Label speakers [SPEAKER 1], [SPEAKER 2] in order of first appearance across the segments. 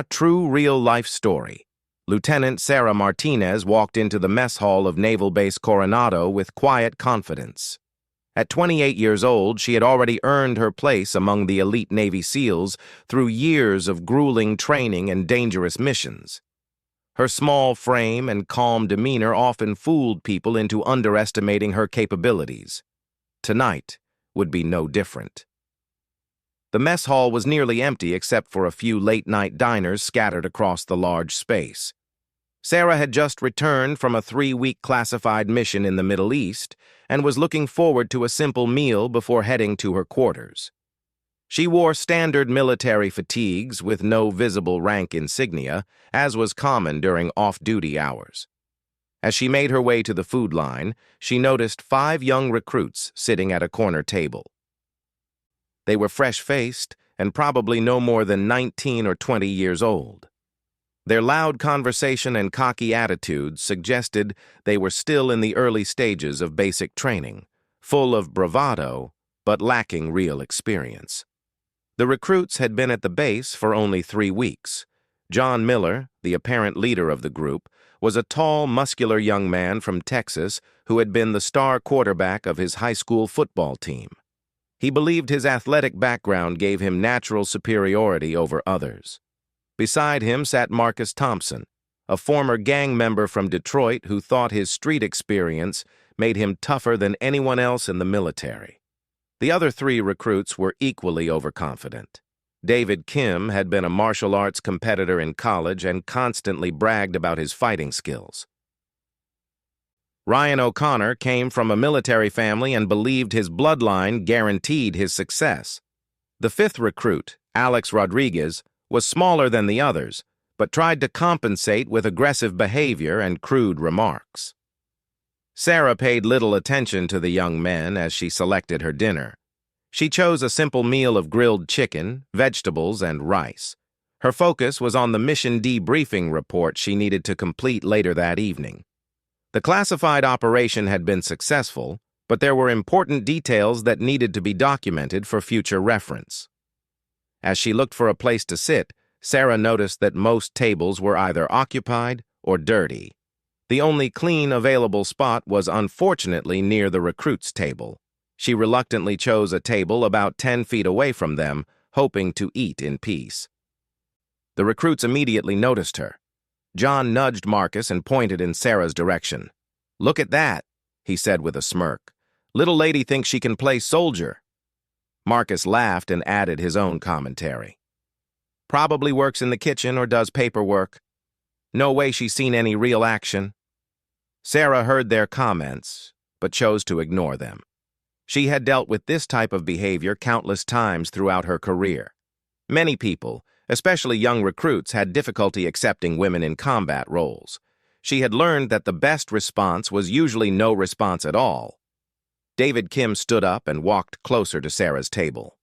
[SPEAKER 1] True real-life story. Lieutenant Sarah Martinez walked into the mess hall of Naval Base Coronado with quiet confidence. At 28 years old, she had already earned her place among the elite Navy SEALs through years of grueling training and dangerous missions. Her small frame and calm demeanor often fooled people into underestimating her capabilities. Tonight would be no different. The mess hall was nearly empty except for a few late-night diners scattered across the large space. Sarah had just returned from a 3-week classified mission in the Middle East and was looking forward to a simple meal before heading to her quarters. She wore standard military fatigues with no visible rank insignia, as was common during off-duty hours. As she made her way to the food line, she noticed 5 young recruits sitting at a corner table. They were fresh-faced and probably no more than 19 or 20 years old. Their loud conversation and cocky attitudes suggested they were still in the early stages of basic training, full of bravado, but lacking real experience. The recruits had been at the base for only 3 weeks. John Miller, the apparent leader of the group, was a tall, muscular young man from Texas who had been the star quarterback of his high school football team. He believed his athletic background gave him natural superiority over others. Beside him sat Marcus Thompson, a former gang member from Detroit who thought his street experience made him tougher than anyone else in the military. The other 3 recruits were equally overconfident. David Kim had been a martial arts competitor in college and constantly bragged about his fighting skills. Ryan O'Connor came from a military family and believed his bloodline guaranteed his success. The 5th recruit, Alex Rodriguez, was smaller than the others, but tried to compensate with aggressive behavior and crude remarks. Sarah paid little attention to the young men as she selected her dinner. She chose a simple meal of grilled chicken, vegetables, and rice. Her focus was on the mission debriefing report she needed to complete later that evening. The classified operation had been successful, but there were important details that needed to be documented for future reference. As she looked for a place to sit, Sarah noticed that most tables were either occupied or dirty. The only clean available spot was unfortunately near the recruits' table. She reluctantly chose a table about 10 feet away from them, hoping to eat in peace. The recruits immediately noticed her. John nudged Marcus and pointed in Sarah's direction. "Look at that," he said with a smirk. "Little lady thinks she can play soldier." Marcus laughed and added his own commentary. "Probably works in the kitchen or does paperwork. No way she's seen any real action." Sarah heard their comments, but chose to ignore them. She had dealt with this type of behavior countless times throughout her career. Many people, especially young recruits, had difficulty accepting women in combat roles. She had learned that the best response was usually no response at all. David Kim stood up and walked closer to Sarah's table.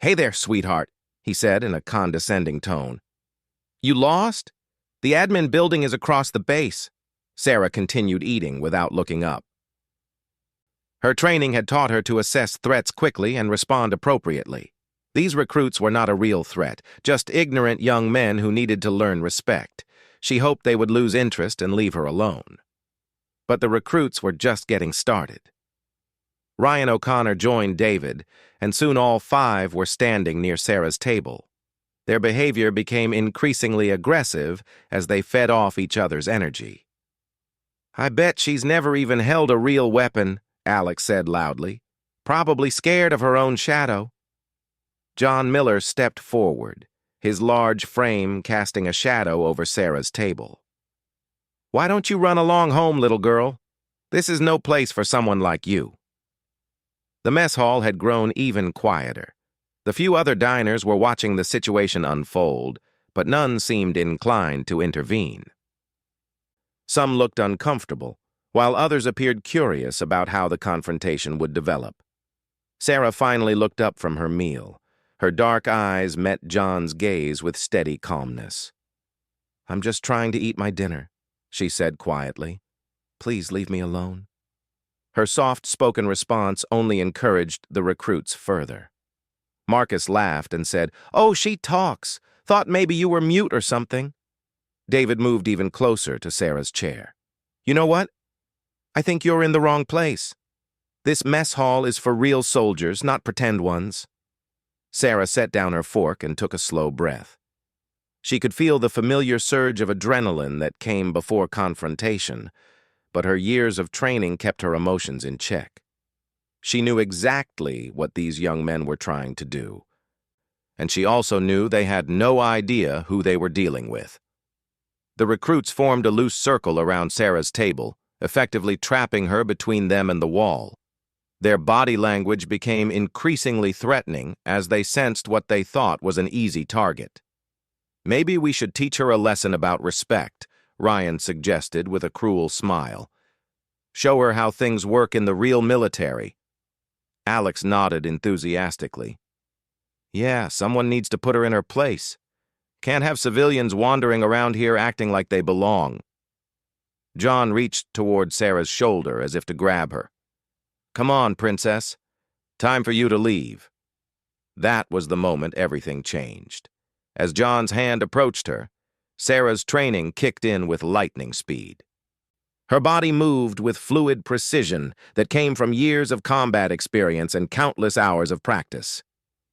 [SPEAKER 1] "Hey there, sweetheart," he said in a condescending tone. "You lost? The admin building is across the base." Sarah continued eating without looking up. Her training had taught her to assess threats quickly and respond appropriately. These recruits were not a real threat, just ignorant young men who needed to learn respect. She hoped they would lose interest and leave her alone. But the recruits were just getting started. Ryan O'Connor joined David, and soon all 5 were standing near Sarah's table. Their behavior became increasingly aggressive as they fed off each other's energy. "I bet she's never even held a real weapon," Alex said loudly. "Probably scared of her own shadow." John Miller stepped forward, his large frame casting a shadow over Sarah's table. "Why don't you run along home, little girl? This is no place for someone like you." The mess hall had grown even quieter. The few other diners were watching the situation unfold, but none seemed inclined to intervene. Some looked uncomfortable, while others appeared curious about how the confrontation would develop. Sarah finally looked up from her meal. Her dark eyes met John's gaze with steady calmness. "I'm just trying to eat my dinner," she said quietly. "Please leave me alone." Her soft-spoken response only encouraged the recruits further. Marcus laughed and said, "Oh, she talks. Thought maybe you were mute or something." David moved even closer to Sarah's chair. "You know what? I think you're in the wrong place. This mess hall is for real soldiers, not pretend ones." Sarah set down her fork and took a slow breath. She could feel the familiar surge of adrenaline that came before confrontation, but her years of training kept her emotions in check. She knew exactly what these young men were trying to do, and she also knew they had no idea who they were dealing with. The recruits formed a loose circle around Sarah's table, effectively trapping her between them and the wall. Their body language became increasingly threatening as they sensed what they thought was an easy target. "Maybe we should teach her a lesson about respect," Ryan suggested with a cruel smile. "Show her how things work in the real military." Alex nodded enthusiastically. "Yeah, someone needs to put her in her place. Can't have civilians wandering around here acting like they belong." John reached toward Sarah's shoulder as if to grab her. "Come on, princess. Time for you to leave." That was the moment everything changed. As John's hand approached her, Sarah's training kicked in with lightning speed. Her body moved with fluid precision that came from years of combat experience and countless hours of practice.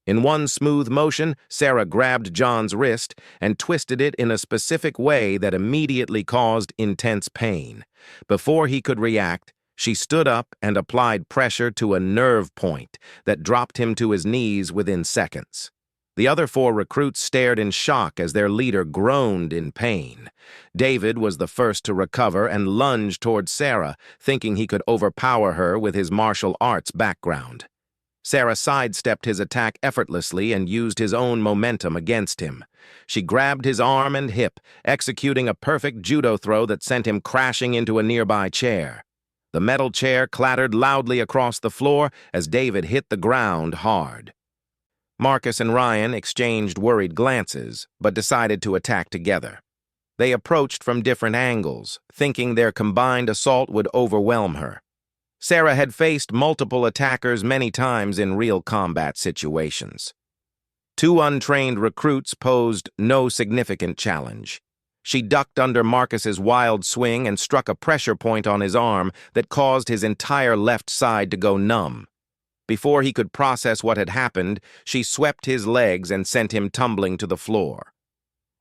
[SPEAKER 1] In one smooth motion, Sarah grabbed John's wrist and twisted it in a specific way that immediately caused intense pain. Before he could react, she stood up and applied pressure to a nerve point that dropped him to his knees within seconds. The other 4 recruits stared in shock as their leader groaned in pain. David was the first to recover and lunged toward Sarah, thinking he could overpower her with his martial arts background. Sarah sidestepped his attack effortlessly and used his own momentum against him. She grabbed his arm and hip, executing a perfect judo throw that sent him crashing into a nearby chair. The metal chair clattered loudly across the floor as David hit the ground hard. Marcus and Ryan exchanged worried glances, but decided to attack together. They approached from different angles, thinking their combined assault would overwhelm her. Sarah had faced multiple attackers many times in real combat situations. 2 untrained recruits posed no significant challenge. She ducked under Marcus's wild swing and struck a pressure point on his arm that caused his entire left side to go numb. Before he could process what had happened, she swept his legs and sent him tumbling to the floor.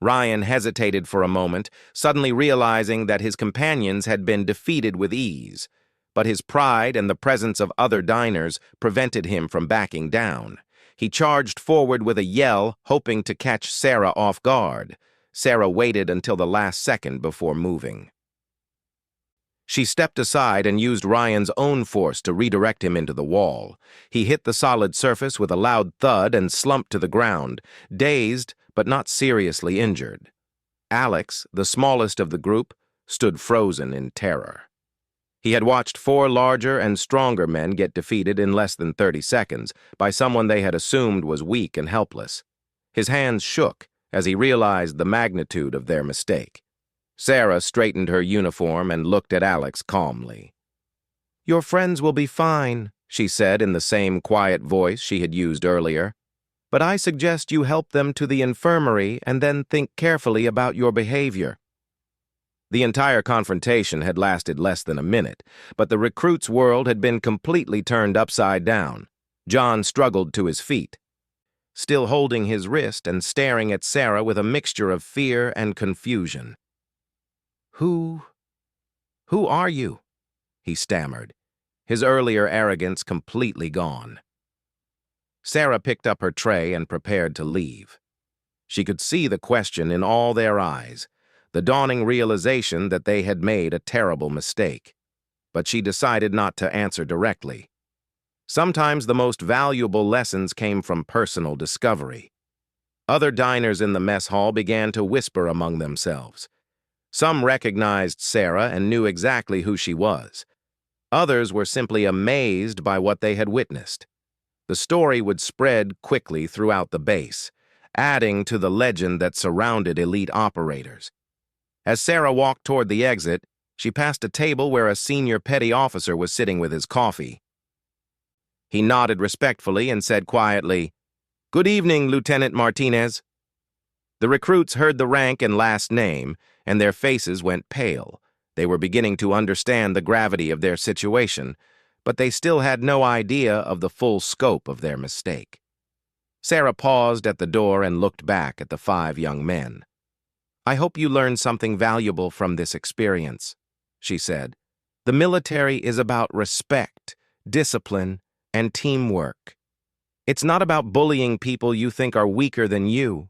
[SPEAKER 1] Ryan hesitated for a moment, suddenly realizing that his companions had been defeated with ease. But his pride and the presence of other diners prevented him from backing down. He charged forward with a yell, hoping to catch Sarah off guard. Sarah waited until the last second before moving. She stepped aside and used Ryan's own force to redirect him into the wall. He hit the solid surface with a loud thud and slumped to the ground, dazed but not seriously injured. Alex, the smallest of the group, stood frozen in terror. He had watched 4 larger and stronger men get defeated in less than 30 seconds by someone they had assumed was weak and helpless. His hands shook as he realized the magnitude of their mistake. Sarah straightened her uniform and looked at Alex calmly. "Your friends will be fine," she said in the same quiet voice she had used earlier. "But I suggest you help them to the infirmary and then think carefully about your behavior." The entire confrontation had lasted less than a minute, but the recruit's world had been completely turned upside down. John struggled to his feet, still holding his wrist and staring at Sarah with a mixture of fear and confusion. Who are you?" he stammered, his earlier arrogance completely gone. Sarah picked up her tray and prepared to leave. She could see the question in all their eyes, the dawning realization that they had made a terrible mistake. But she decided not to answer directly. Sometimes the most valuable lessons came from personal discovery. Other diners in the mess hall began to whisper among themselves. Some recognized Sarah and knew exactly who she was. Others were simply amazed by what they had witnessed. The story would spread quickly throughout the base, adding to the legend that surrounded elite operators. As Sarah walked toward the exit, she passed a table where a senior petty officer was sitting with his coffee. He nodded respectfully and said quietly, "Good evening, Lieutenant Martinez." The recruits heard the rank and last name, and their faces went pale. They were beginning to understand the gravity of their situation, but they still had no idea of the full scope of their mistake. Sarah paused at the door and looked back at the 5 young men. "I hope you learned something valuable from this experience," she said. "The military is about respect, discipline, and teamwork. It's not about bullying people you think are weaker than you."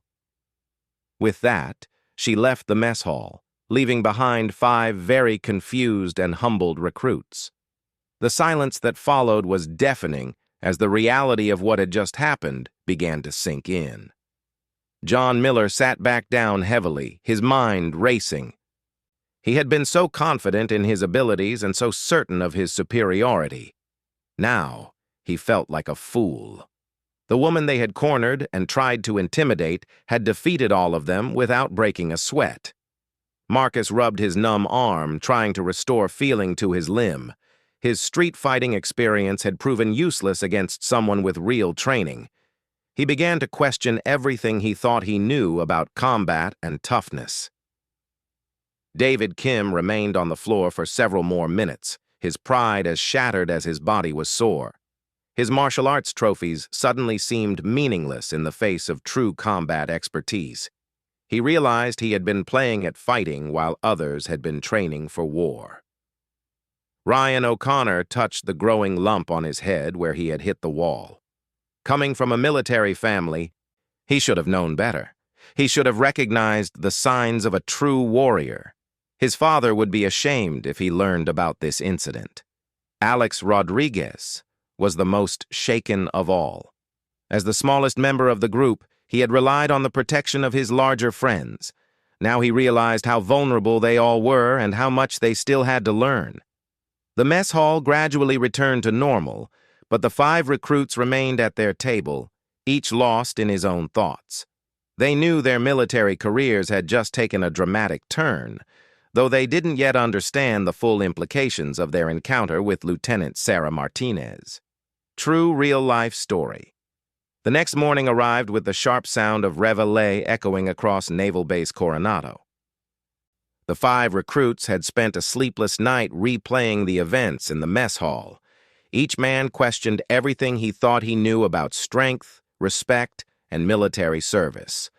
[SPEAKER 1] With that, she left the mess hall, leaving behind 5 very confused and humbled recruits. The silence that followed was deafening as the reality of what had just happened began to sink in. John Miller sat back down heavily, his mind racing. He had been so confident in his abilities and so certain of his superiority. Now, he felt like a fool. The woman they had cornered and tried to intimidate had defeated all of them without breaking a sweat. Marcus rubbed his numb arm, trying to restore feeling to his limb. His street fighting experience had proven useless against someone with real training. He began to question everything he thought he knew about combat and toughness. David Kim remained on the floor for several more minutes, his pride as shattered as his body was sore. His martial arts trophies suddenly seemed meaningless in the face of true combat expertise. He realized he had been playing at fighting while others had been training for war. Ryan O'Connor touched the growing lump on his head where he had hit the wall. Coming from a military family, he should have known better. He should have recognized the signs of a true warrior. His father would be ashamed if he learned about this incident. Alex Rodriguez was the most shaken of all. As the smallest member of the group, he had relied on the protection of his larger friends. Now he realized how vulnerable they all were and how much they still had to learn. The mess hall gradually returned to normal, but the 5 recruits remained at their table, each lost in his own thoughts. They knew their military careers had just taken a dramatic turn, though they didn't yet understand the full implications of their encounter with Lieutenant Sarah Martinez. True real-life story. The next morning arrived with the sharp sound of Reveille echoing across Naval Base Coronado. The 5 recruits had spent a sleepless night replaying the events in the mess hall. Each man questioned everything he thought he knew about strength, respect, and military service.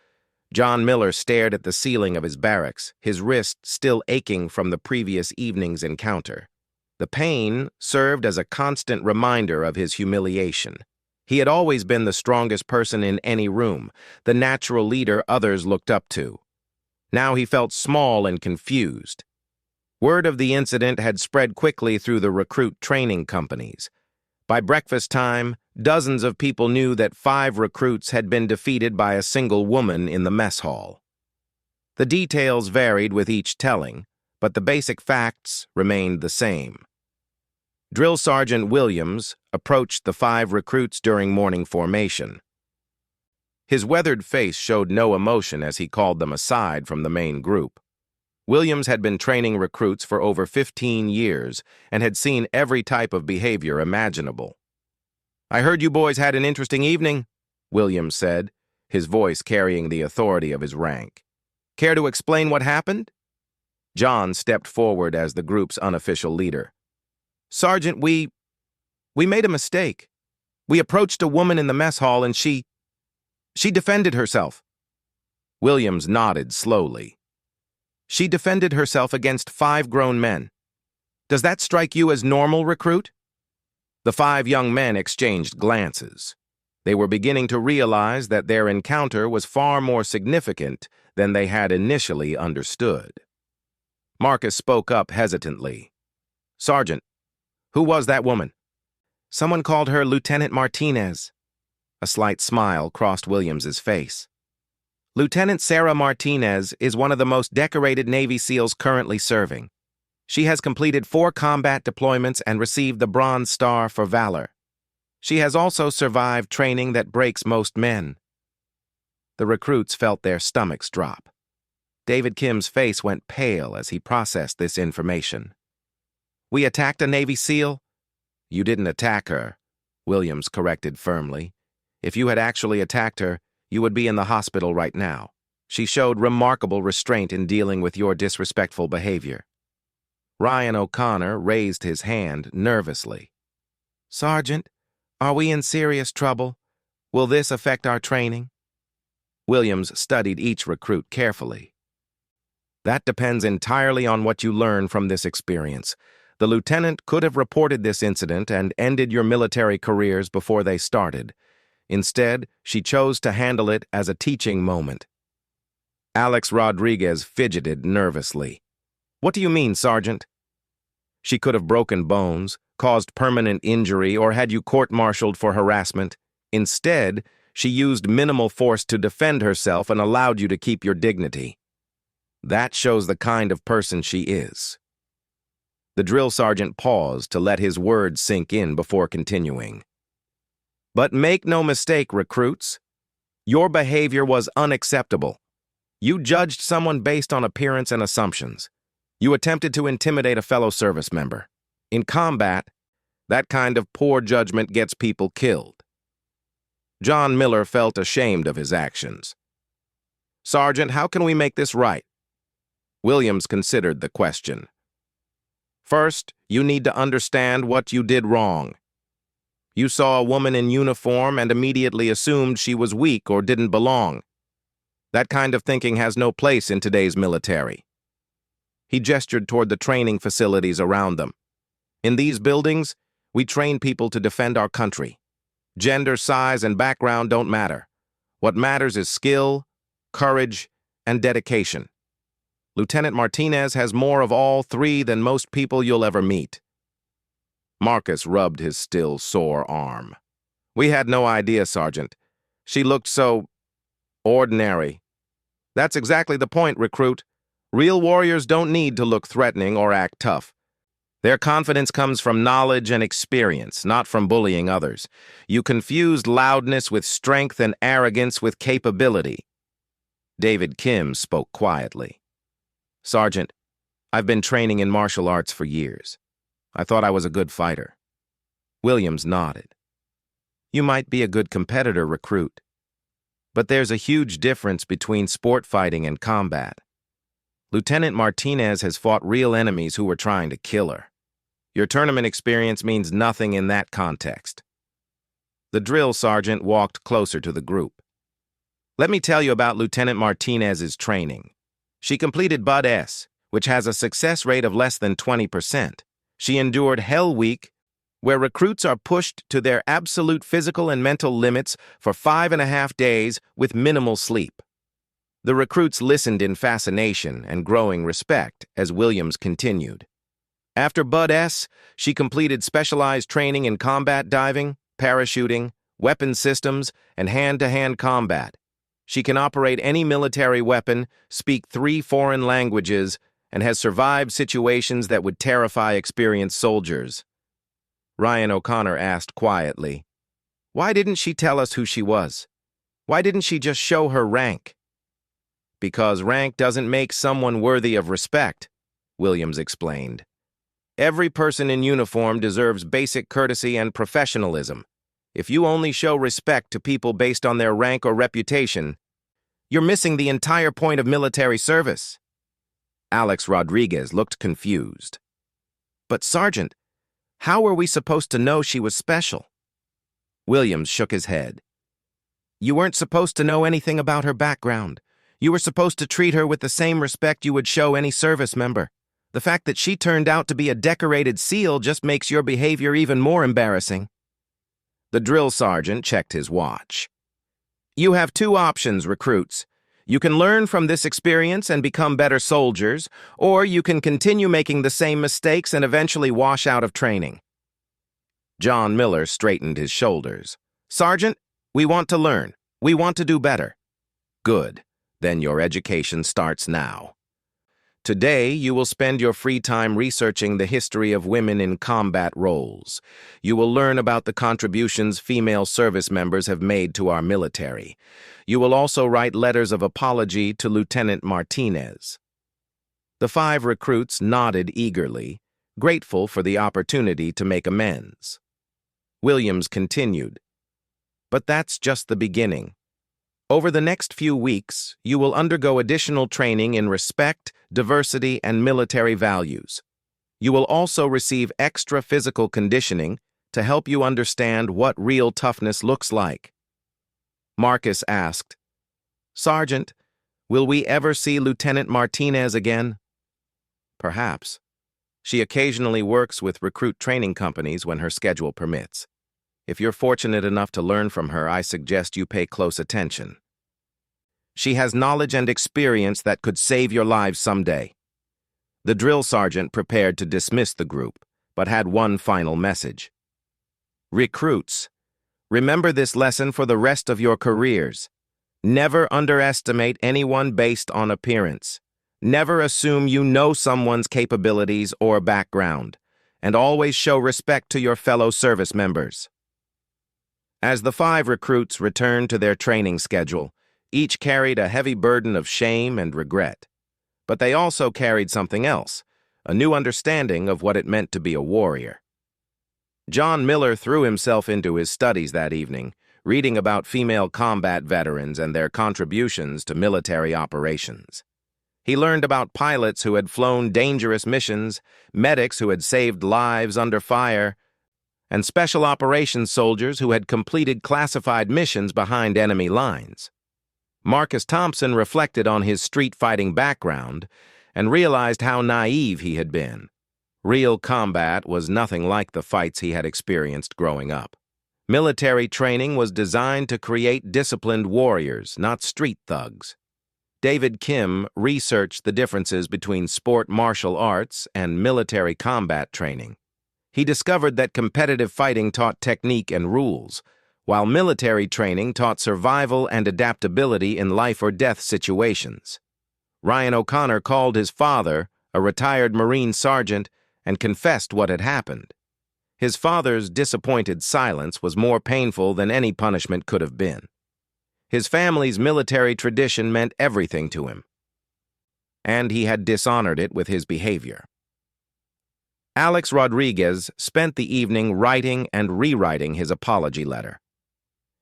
[SPEAKER 1] John Miller stared at the ceiling of his barracks, his wrist still aching from the previous evening's encounter. The pain served as a constant reminder of his humiliation. He had always been the strongest person in any room, the natural leader others looked up to. Now he felt small and confused. Word of the incident had spread quickly through the recruit training companies. By breakfast time, dozens of people knew that 5 recruits had been defeated by a single woman in the mess hall. The details varied with each telling, but the basic facts remained the same. Drill Sergeant Williams approached the 5 recruits during morning formation. His weathered face showed no emotion as he called them aside from the main group. Williams had been training recruits for over 15 years and had seen every type of behavior imaginable. "I heard you boys had an interesting evening," Williams said, his voice carrying the authority of his rank. "Care to explain what happened?" John stepped forward as the group's unofficial leader. "Sergeant, we made a mistake. We approached a woman in the mess hall and she defended herself." Williams nodded slowly. "She defended herself against 5 grown men. Does that strike you as normal, recruit?" The 5 young men exchanged glances. They were beginning to realize that their encounter was far more significant than they had initially understood. Marcus spoke up hesitantly. "Sergeant, who was that woman?" "Someone called her Lieutenant Martinez." A slight smile crossed Williams's face. "Lieutenant Sarah Martinez is one of the most decorated Navy SEALs currently serving. She has completed 4 combat deployments and received the Bronze Star for valor. She has also survived training that breaks most men." The recruits felt their stomachs drop. David Kim's face went pale as he processed this information. "We attacked a Navy SEAL?" "You didn't attack her," Williams corrected firmly. "If you had actually attacked her, you would be in the hospital right now. She showed remarkable restraint in dealing with your disrespectful behavior. Ryan O'Connor raised his hand nervously. Sergeant, are we in serious trouble? Will this affect our training? Williams studied each recruit carefully. That depends entirely on what you learn from this experience. The lieutenant could have reported this incident and ended your military careers before they started. Instead, she chose to handle it as a teaching moment. Alex Rodriguez fidgeted nervously. What do you mean, Sergeant? She could have broken bones, caused permanent injury, or had you court-martialed for harassment. Instead, she used minimal force to defend herself and allowed you to keep your dignity. That shows the kind of person she is. The drill sergeant paused to let his words sink in before continuing. But make no mistake, recruits. Your behavior was unacceptable. You judged someone based on appearance and assumptions. You attempted to intimidate a fellow service member. In combat, that kind of poor judgment gets people killed. John Miller felt ashamed of his actions. Sergeant, how can we make this right? Williams considered the question. First, you need to understand what you did wrong. You saw a woman in uniform and immediately assumed she was weak or didn't belong. That kind of thinking has no place in today's military. He gestured toward the training facilities around them. In these buildings, we train people to defend our country. Gender, size, and background don't matter. What matters is skill, courage, and dedication. Lieutenant Martinez has more of all three than most people you'll ever meet. Marcus rubbed his still sore arm. We had no idea, Sergeant. She looked so ordinary. That's exactly the point, recruit. Real warriors don't need to look threatening or act tough. Their confidence comes from knowledge and experience, not from bullying others. You confused loudness with strength and arrogance with capability. David Kim spoke quietly. Sergeant, I've been training in martial arts for years. I thought I was a good fighter. Williams nodded. You might be a good competitor, recruit. But there's a huge difference between sport fighting and combat. Lieutenant Martinez has fought real enemies who were trying to kill her. Your tournament experience means nothing in that context. The drill sergeant walked closer to the group. Let me tell you about Lieutenant Martinez's training. She completed Bud S, which has a success rate of less than 20%. She endured Hell Week, where recruits are pushed to their absolute physical and mental limits for 5.5 days with minimal sleep. The recruits listened in fascination and growing respect as Williams continued. After Bud S, she completed specialized training in combat diving, parachuting, weapon systems, and hand-to-hand combat. She can operate any military weapon, speak 3 foreign languages, and has survived situations that would terrify experienced soldiers. Ryan O'Connor asked quietly, why didn't she tell us who she was? Why didn't she just show her rank? Because rank doesn't make someone worthy of respect, Williams explained. Every person in uniform deserves basic courtesy and professionalism. If you only show respect to people based on their rank or reputation, you're missing the entire point of military service. Alex Rodriguez looked confused. But Sergeant, how were we supposed to know she was special? Williams shook his head. You weren't supposed to know anything about her background. You were supposed to treat her with the same respect you would show any service member. The fact that she turned out to be a decorated SEAL just makes your behavior even more embarrassing. The drill sergeant checked his watch. You have 2 options, recruits. You can learn from this experience and become better soldiers, or you can continue making the same mistakes and eventually wash out of training. John Miller straightened his shoulders. Sergeant, we want to learn. We want to do better. Good. Then your education starts now. Today, you will spend your free time researching the history of women in combat roles. You will learn about the contributions female service members have made to our military. You will also write letters of apology to Lieutenant Martinez. The 5 recruits nodded eagerly, grateful for the opportunity to make amends. Williams continued, but that's just the beginning. Over the next few weeks, you will undergo additional training in respect, diversity, and military values. You will also receive extra physical conditioning to help you understand what real toughness looks like. Marcus asked, "Sergeant, will we ever see Lieutenant Martinez again?" "Perhaps. She occasionally works with recruit training companies when her schedule permits. If you're fortunate enough to learn from her, I suggest you pay close attention. She has knowledge and experience that could save your lives someday." The drill sergeant prepared to dismiss the group, but had one final message. "Recruits, remember this lesson for the rest of your careers. Never underestimate anyone based on appearance. Never assume you know someone's capabilities or background, and always show respect to your fellow service members." As the 5 recruits returned to their training schedule, each carried a heavy burden of shame and regret. But they also carried something else, a new understanding of what it meant to be a warrior. John Miller threw himself into his studies that evening, reading about female combat veterans and their contributions to military operations. He learned about pilots who had flown dangerous missions, medics who had saved lives under fire, and special operations soldiers who had completed classified missions behind enemy lines. Marcus Thompson reflected on his street-fighting background and realized how naive he had been. Real combat was nothing like the fights he had experienced growing up. Military training was designed to create disciplined warriors, not street thugs. David Kim researched the differences between sport martial arts and military combat training. He discovered that competitive fighting taught technique and rules, while military training taught survival and adaptability in life-or-death situations. Ryan O'Connor called his father, a retired Marine sergeant, and confessed what had happened. His father's disappointed silence was more painful than any punishment could have been. His family's military tradition meant everything to him, and he had dishonored it with his behavior. Alex Rodriguez spent the evening writing and rewriting his apology letter.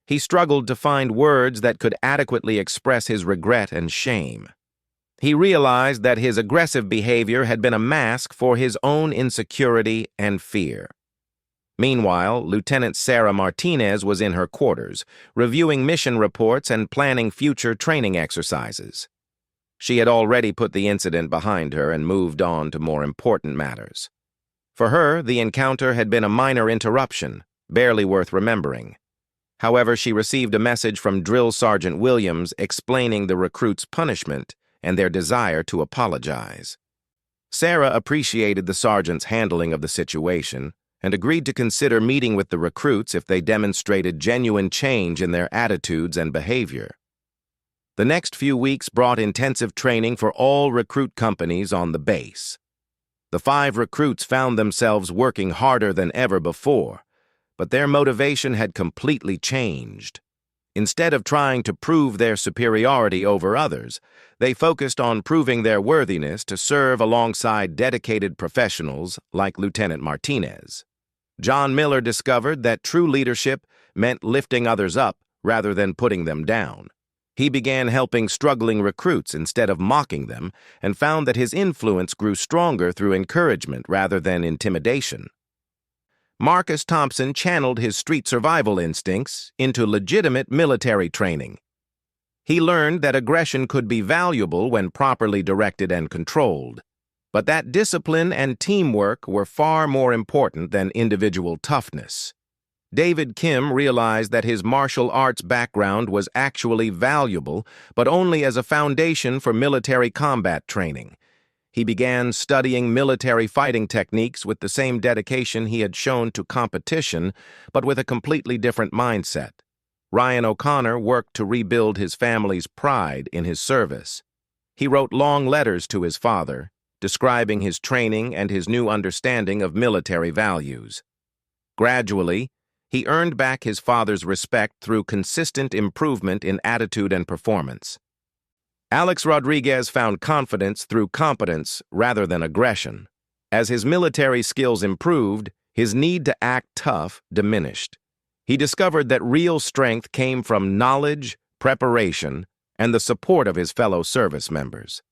[SPEAKER 1] He struggled to find words that could adequately express his regret and shame. He realized that his aggressive behavior had been a mask for his own insecurity and fear. Meanwhile, Lieutenant Sarah Martinez was in her quarters, reviewing mission reports and planning future training exercises. She had already put the incident behind her and moved on to more important matters. For her, the encounter had been a minor interruption, barely worth remembering. However, she received a message from Drill Sergeant Williams explaining the recruits' punishment and their desire to apologize. Sarah appreciated the sergeant's handling of the situation and agreed to consider meeting with the recruits if they demonstrated genuine change in their attitudes and behavior. The next few weeks brought intensive training for all recruit companies on the base. The 5 recruits found themselves working harder than ever before, but their motivation had completely changed. Instead of trying to prove their superiority over others, they focused on proving their worthiness to serve alongside dedicated professionals like Lieutenant Martinez. John Miller discovered that true leadership meant lifting others up rather than putting them down. He began helping struggling recruits instead of mocking them and found that his influence grew stronger through encouragement rather than intimidation. Marcus Thompson channeled his street survival instincts into legitimate military training. He learned that aggression could be valuable when properly directed and controlled, but that discipline and teamwork were far more important than individual toughness. David Kim realized that his martial arts background was actually valuable, but only as a foundation for military combat training. He began studying military fighting techniques with the same dedication he had shown to competition, but with a completely different mindset. Ryan O'Connor worked to rebuild his family's pride in his service. He wrote long letters to his father, describing his training and his new understanding of military values. Gradually, he earned back his father's respect through consistent improvement in attitude and performance. Alex Rodriguez found confidence through competence rather than aggression. As his military skills improved, his need to act tough diminished. He discovered that real strength came from knowledge, preparation, and the support of his fellow service members.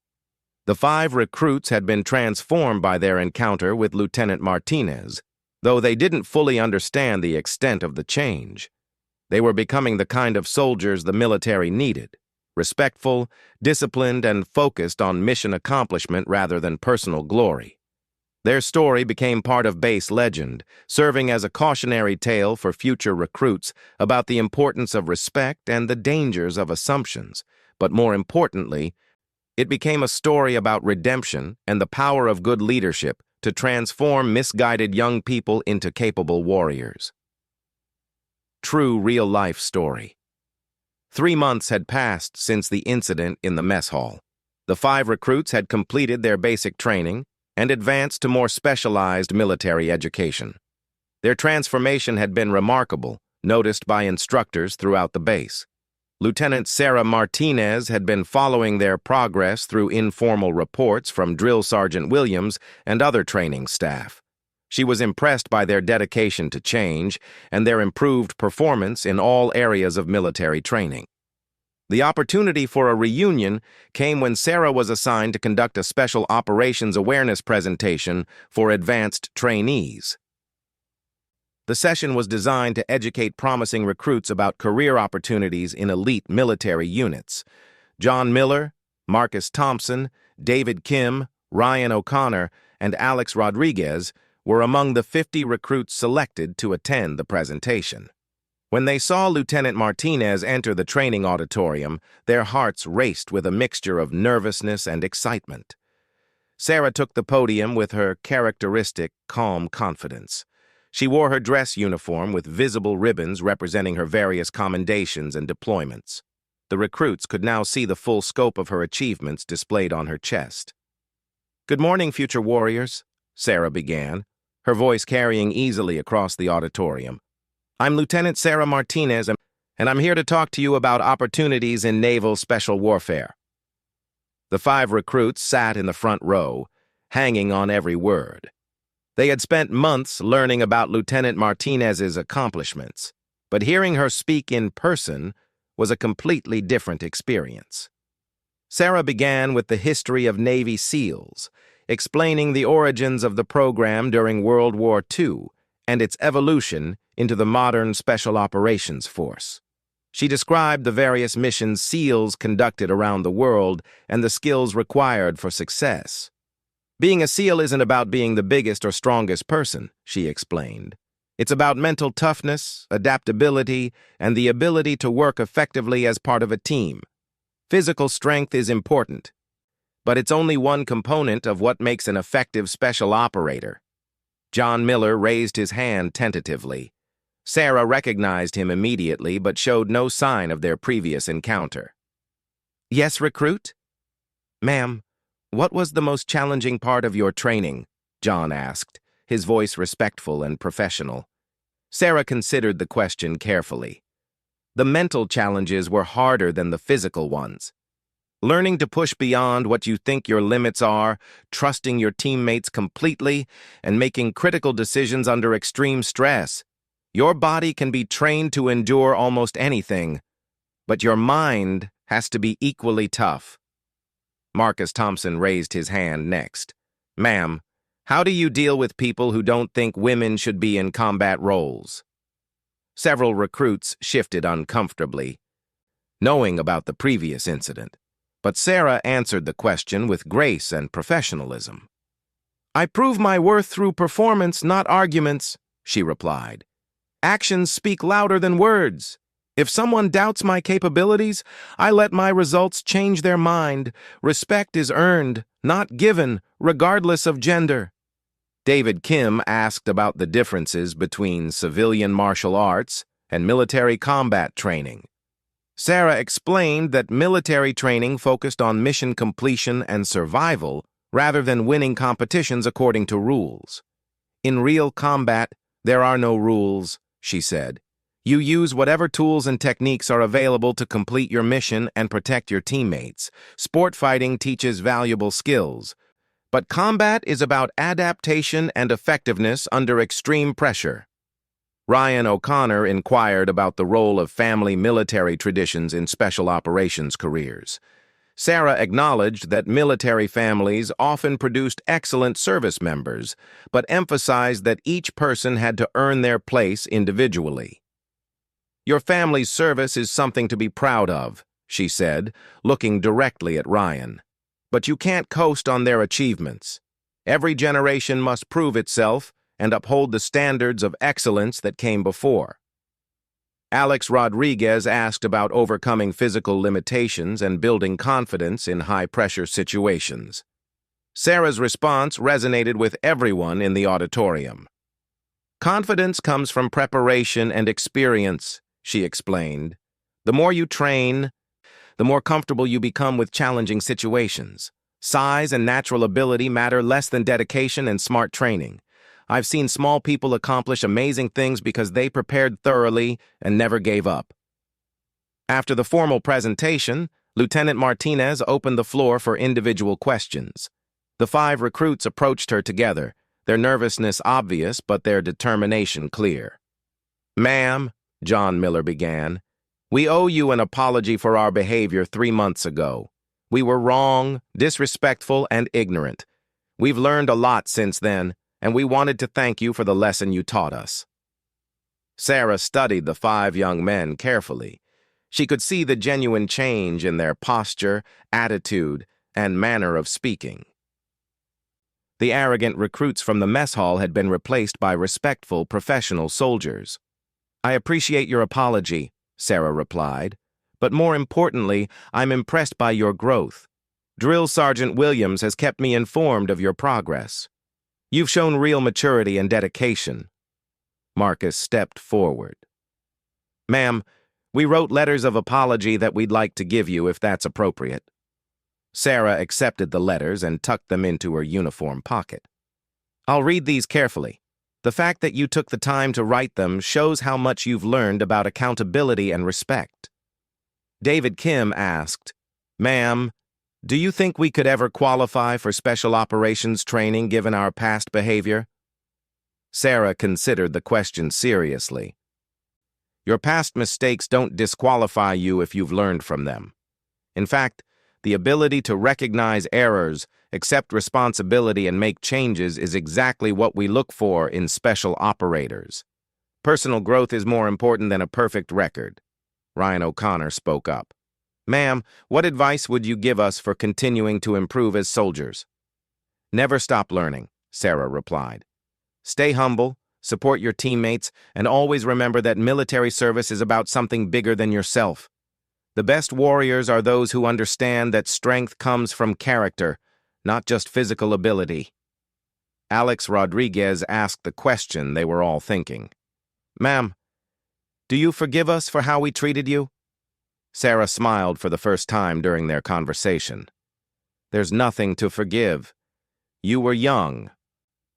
[SPEAKER 1] The 5 recruits had been transformed by their encounter with Lieutenant Martinez, though they didn't fully understand the extent of the change. They were becoming the kind of soldiers the military needed, respectful, disciplined, and focused on mission accomplishment rather than personal glory. Their story became part of base legend, serving as a cautionary tale for future recruits about the importance of respect and the dangers of assumptions, but more importantly, it became a story about redemption and the power of good leadership to transform misguided young people into capable warriors. True real-life story. 3 months had passed since the incident in the mess hall. The 5 recruits had completed their basic training and advanced to more specialized military education. Their transformation had been remarkable, noticed by instructors throughout the base. Lieutenant Sarah Martinez had been following their progress through informal reports from Drill Sergeant Williams and other training staff. She was impressed by their dedication to change and their improved performance in all areas of military training. The opportunity for a reunion came when Sarah was assigned to conduct a special operations awareness presentation for advanced trainees. The session was designed to educate promising recruits about career opportunities in elite military units. John Miller, Marcus Thompson, David Kim, Ryan O'Connor, and Alex Rodriguez were among the 50 recruits selected to attend the presentation. When they saw Lieutenant Martinez enter the training auditorium, their hearts raced with a mixture of nervousness and excitement. Sarah took the podium with her characteristic, calm confidence. She wore her dress uniform with visible ribbons representing her various commendations and deployments. The recruits could now see the full scope of her achievements displayed on her chest. "Good morning, future warriors," Sarah began, her voice carrying easily across the auditorium. "I'm Lieutenant Sarah Martinez, and I'm here to talk to you about opportunities in naval special warfare." The 5 recruits sat in the front row, hanging on every word. They had spent months learning about Lieutenant Martinez's accomplishments, but hearing her speak in person was a completely different experience. Sarah began with the history of Navy SEALs, explaining the origins of the program during World War II and its evolution into the modern Special Operations Force. She described the various missions SEALs conducted around the world and the skills required for success. "Being a SEAL isn't about being the biggest or strongest person," she explained. "It's about mental toughness, adaptability, and the ability to work effectively as part of a team. Physical strength is important, but it's only one component of what makes an effective special operator." John Miller raised his hand tentatively. Sarah recognized him immediately but showed no sign of their previous encounter. "Yes, recruit?" "Ma'am, what was the most challenging part of your training?" John asked, his voice respectful and professional. Sarah considered the question carefully. The mental challenges were harder than the physical ones. Learning to push beyond what you think your limits are, trusting your teammates completely, and making critical decisions under extreme stress. Your body can be trained to endure almost anything, but your mind has to be equally tough. Marcus Thompson raised his hand next. "Ma'am, how do you deal with people who don't think women should be in combat roles?" Several recruits shifted uncomfortably, knowing about the previous incident, but Sarah answered the question with grace and professionalism. "I prove my worth through performance, not arguments," she replied. "Actions speak louder than words. If someone doubts my capabilities, I let my results change their mind. Respect is earned, not given, regardless of gender." David Kim asked about the differences between civilian martial arts and military combat training. Sarah explained that military training focused on mission completion and survival rather than winning competitions according to rules. "In real combat, there are no rules," she said. "You use whatever tools and techniques are available to complete your mission and protect your teammates. Sport fighting teaches valuable skills, but combat is about adaptation and effectiveness under extreme pressure." Ryan O'Connor inquired about the role of family military traditions in special operations careers. Sarah acknowledged that military families often produced excellent service members, but emphasized that each person had to earn their place individually. "Your family's service is something to be proud of," she said, looking directly at Ryan. "But you can't coast on their achievements. Every generation must prove itself and uphold the standards of excellence that came before." Alex Rodriguez asked about overcoming physical limitations and building confidence in high-pressure situations. Sarah's response resonated with everyone in the auditorium. "Confidence comes from preparation and experience," she explained. "The more you train, the more comfortable you become with challenging situations. Size and natural ability matter less than dedication and smart training. I've seen small people accomplish amazing things because they prepared thoroughly and never gave up." After the formal presentation, Lieutenant Martinez opened the floor for individual questions. The 5 recruits approached her together, their nervousness obvious but their determination clear. "Ma'am," John Miller began, "we owe you an apology for our behavior 3 months ago. We were wrong, disrespectful, and ignorant. We've learned a lot since then, and we wanted to thank you for the lesson you taught us." Sarah studied the 5 young men carefully. She could see the genuine change in their posture, attitude, and manner of speaking. The arrogant recruits from the mess hall had been replaced by respectful, professional soldiers. "I appreciate your apology," Sarah replied, "but more importantly, I'm impressed by your growth. Drill Sergeant Williams has kept me informed of your progress. You've shown real maturity and dedication." Marcus stepped forward. "Ma'am, we wrote letters of apology that we'd like to give you if that's appropriate." Sarah accepted the letters and tucked them into her uniform pocket. "I'll read these carefully. The fact that you took the time to write them shows how much you've learned about accountability and respect." David Kim asked, "Ma'am, do you think we could ever qualify for special operations training given our past behavior?" Sarah considered the question seriously. "Your past mistakes don't disqualify you if you've learned from them. In fact, the ability to recognize errors, accept responsibility, and make changes is exactly what we look for in special operators. Personal growth is more important than a perfect record." Ryan O'Connor spoke up. "Ma'am, what advice would you give us for continuing to improve as soldiers?" "Never stop learning," Sarah replied. "Stay humble, support your teammates, and always remember that military service is about something bigger than yourself. The best warriors are those who understand that strength comes from character, not just physical ability." Alex Rodriguez asked the question they were all thinking. "Ma'am, do you forgive us for how we treated you?" Sarah smiled for the first time during their conversation. "There's nothing to forgive. You were young,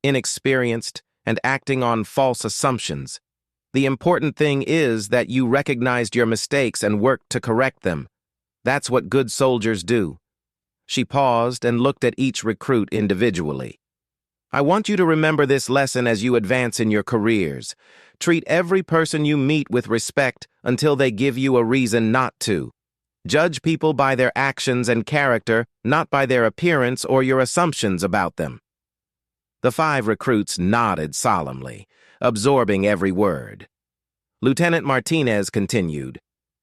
[SPEAKER 1] inexperienced, and acting on false assumptions. The important thing is that you recognized your mistakes and worked to correct them. That's what good soldiers do." She paused and looked at each recruit individually. "I want you to remember this lesson as you advance in your careers. Treat every person you meet with respect until they give you a reason not to. Judge people by their actions and character, not by their appearance or your assumptions about them." The 5 recruits nodded solemnly, absorbing every word. Lieutenant Martinez continued,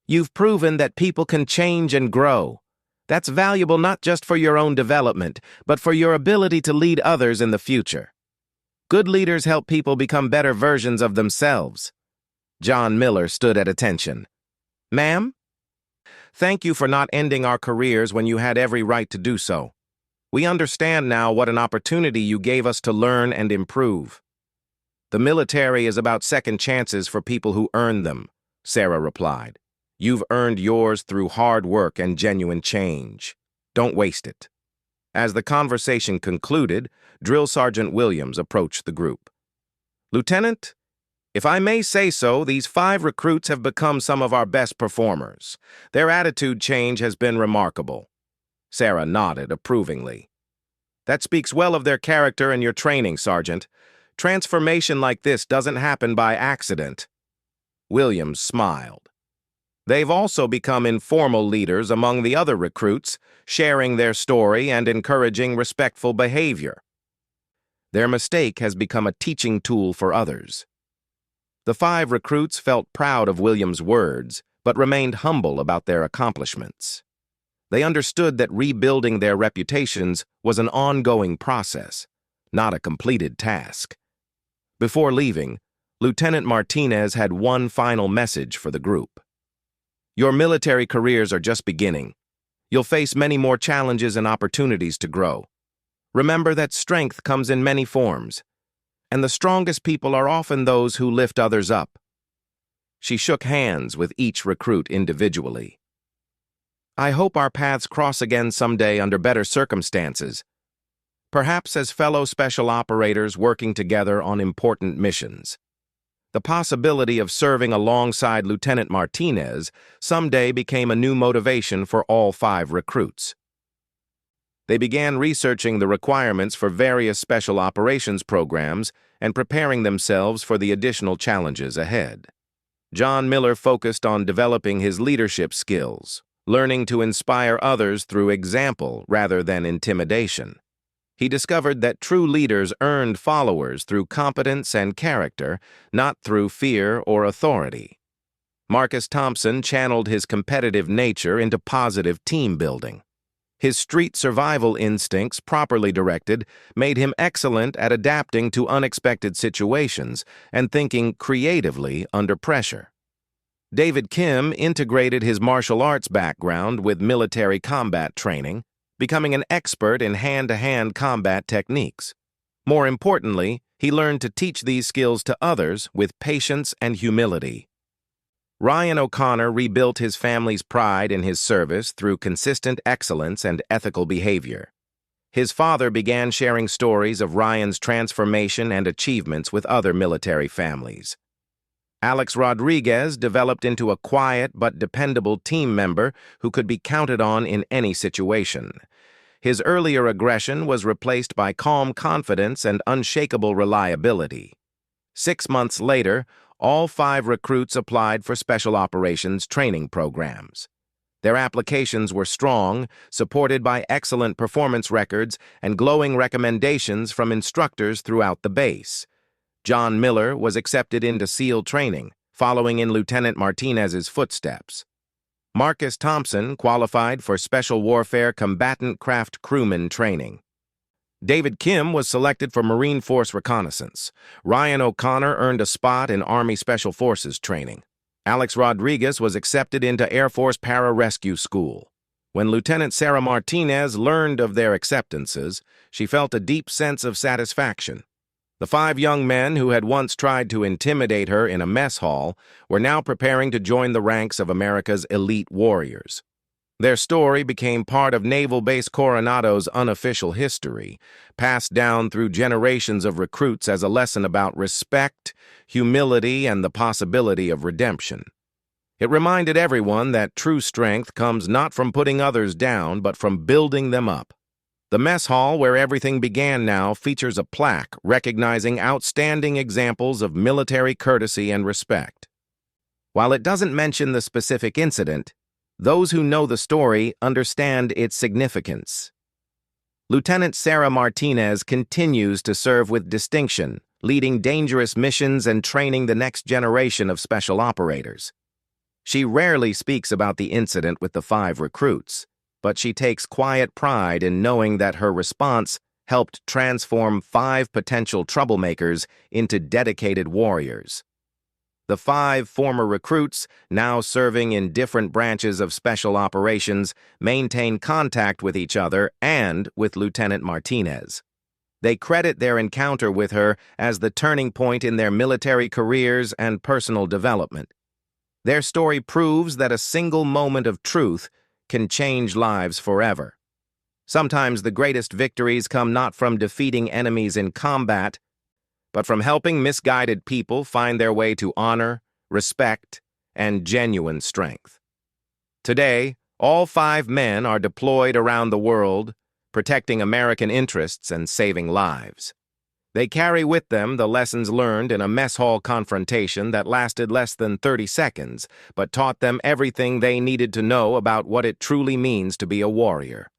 [SPEAKER 1] "You've proven that people can change and grow. That's valuable not just for your own development, but for your ability to lead others in the future. Good leaders help people become better versions of themselves." John Miller stood at attention. "Ma'am, thank you for not ending our careers when you had every right to do so. We understand now what an opportunity you gave us to learn and improve." "The military is about second chances for people who earn them," Sarah replied. "You've earned yours through hard work and genuine change. Don't waste it." As the conversation concluded, Drill Sergeant Williams approached the group. "Lieutenant, if I may say so, these 5 recruits have become some of our best performers. Their attitude change has been remarkable." Sarah nodded approvingly. "That speaks well of their character and your training, Sergeant. Transformation like this doesn't happen by accident. Williams smiled. They've also become informal leaders among the other recruits, sharing their story and encouraging respectful behavior. Their mistake has become a teaching tool for others. The 5 recruits felt proud of Williams' words, but remained humble about their accomplishments. They understood that rebuilding their reputations was an ongoing process, not a completed task. Before leaving, Lieutenant Martinez had one final message for the group. Your military careers are just beginning. You'll face many more challenges and opportunities to grow. Remember that strength comes in many forms, and the strongest people are often those who lift others up. She shook hands with each recruit individually. I hope our paths cross again someday under better circumstances, perhaps as fellow special operators working together on important missions. The possibility of serving alongside Lieutenant Martinez someday became a new motivation for all 5 recruits. They began researching the requirements for various special operations programs and preparing themselves for the additional challenges ahead. John Miller focused on developing his leadership skills, learning to inspire others through example rather than intimidation. He discovered that true leaders earned followers through competence and character, not through fear or authority. Marcus Thompson channeled his competitive nature into positive team building. His street survival instincts, properly directed, made him excellent at adapting to unexpected situations and thinking creatively under pressure. David Kim integrated his martial arts background with military combat training, becoming an expert in hand-to-hand combat techniques. More importantly, he learned to teach these skills to others with patience and humility. Ryan O'Connor rebuilt his family's pride in his service through consistent excellence and ethical behavior. His father began sharing stories of Ryan's transformation and achievements with other military families. Alex Rodriguez developed into a quiet but dependable team member who could be counted on in any situation. His earlier aggression was replaced by calm confidence and unshakable reliability. 6 months later, all 5 recruits applied for special operations training programs. Their applications were strong, supported by excellent performance records and glowing recommendations from instructors throughout the base. John Miller was accepted into SEAL training, following in Lieutenant Martinez's footsteps. Marcus Thompson qualified for Special Warfare Combatant Craft Crewman training. David Kim was selected for Marine Force Reconnaissance. Ryan O'Connor earned a spot in Army Special Forces training. Alex Rodriguez was accepted into Air Force Para-Rescue School. When Lieutenant Sarah Martinez learned of their acceptances, she felt a deep sense of satisfaction. The 5 young men who had once tried to intimidate her in a mess hall were now preparing to join the ranks of America's elite warriors. Their story became part of Naval Base Coronado's unofficial history, passed down through generations of recruits as a lesson about respect, humility, and the possibility of redemption. It reminded everyone that true strength comes not from putting others down, but from building them up. The mess hall where everything began now features a plaque recognizing outstanding examples of military courtesy and respect. While it doesn't mention the specific incident, those who know the story understand its significance. Lieutenant Sarah Martinez continues to serve with distinction, leading dangerous missions and training the next generation of special operators. She rarely speaks about the incident with the 5 recruits, but she takes quiet pride in knowing that her response helped transform 5 potential troublemakers into dedicated warriors. The 5 former recruits, now serving in different branches of special operations, maintain contact with each other and with Lieutenant Martinez. They credit their encounter with her as the turning point in their military careers and personal development. Their story proves that a single moment of truth can change lives forever. Sometimes the greatest victories come not from defeating enemies in combat, but from helping misguided people find their way to honor, respect, and genuine strength. Today, all 5 men are deployed around the world, protecting American interests and saving lives. They carry with them the lessons learned in a mess hall confrontation that lasted less than 30 seconds, but taught them everything they needed to know about what it truly means to be a warrior.